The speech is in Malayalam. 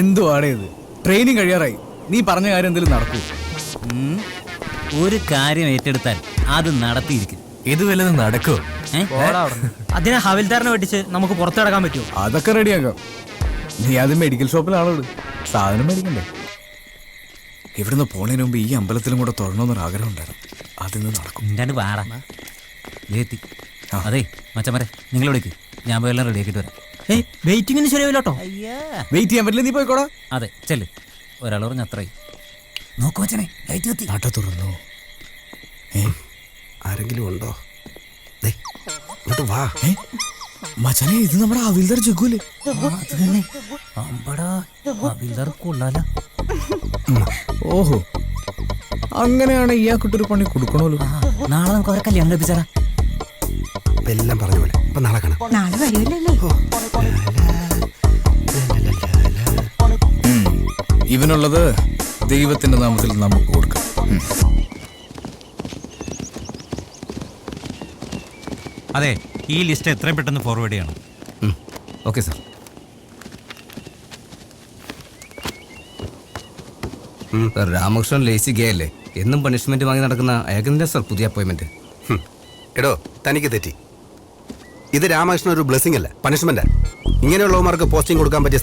എന്തുവാടേ ഇത്? ട്രെയിനിങ് കഴിയാറായി. നീ പറഞ്ഞ കാര്യം എന്തെങ്കിലും നടക്കൂ? ഒരു കാര്യം ഏറ്റെടുത്താൽ അത് നടത്തിയിരിക്കും. ഇത് വല്ലതും നടക്കോ? അതിനെ ഹവിൽദാറിനെ വെട്ടിച്ച് നമുക്ക് പുറത്തു കിടക്കാൻ പറ്റുമോ? അതൊക്കെ റെഡിയാക്കാം. നീ അത് മെഡിക്കൽ ഷോപ്പിലാണോ? സാധനം മേടിക്കണ്ടേ? ഇവിടുന്ന് പോണതിന് മുമ്പ് ഈ അമ്പലത്തിലും കൂടെ തൊഴണമെന്നൊരു ആഗ്രഹം ഉണ്ടായിരുന്നു. അതിന്ന് നടക്കും. അതെ മച്ചമരെ, നിങ്ങളോടേക്ക് ഞാൻ പോയി എല്ലാം റെഡിയാക്കിട്ട് വരാം. വെയിറ്റിങ്ങിന് ശരിയാവില്ലോട്ടോ. വെയിറ്റ് ചെയ്യാൻ പറ്റില്ല, നീ പോയിക്കോടാ. അതെ ചെല്ല്. ഒരാൾ പറഞ്ഞ അത്രയും നോക്കു മച്ചനെ, ലൈറ്റ് കത്തി. നാട്ട തുറന്നു. ആരെങ്കിലും ഉണ്ടോ? വാ മച്ചനെ, ഇത് നമ്മുടെ ഹവിൽദാർ ജഗ്ഗുല്ലേ? കൊള്ളാലോ. ഓഹോ, അങ്ങനെയാണ് ഇയാൾക്കിട്ടൊരു പണി കൊടുക്കണമല്ലോ. നാളെ നമുക്ക് അവരെ കല്യാണം കഴിപ്പിച്ചാലാ. എല്ലാം പറഞ്ഞ പോലെ ഇപ്പൊ നാളെ കാണാം. നാളെ വരുമല്ലേ? ഇവനുള്ളത് ദൈവത്തിന്റെ നാമത്തിൽ നമുക്ക് കൊടുക്കാം. അതെ, ഈ ലിസ്റ്റ് എത്രയും പെട്ടെന്ന് ഫോർവേഡ് ചെയ്യണം. Okay sir. Sir, Ramakrishnan lazy gay അല്ലേ? എന്നും പണിഷ്മെന്റ് വാങ്ങി നടക്കുന്ന അയാൾക്കെന്താ സാർ പുതിയ അപ്പോയിന്റ്മെന്റ്? എടോ, തനിക്ക് തെറ്റി. ഇത് രാമകൃഷ്ണൻ ഒരു ബ്ലെസ്സിംഗ് അല്ല, പണിഷ്മെന്റാ. ഇങ്ങനെയുള്ളവർക്ക് പോസ്റ്റിംഗ് കൊടുക്കാൻ പറ്റിയ സ്ഥലം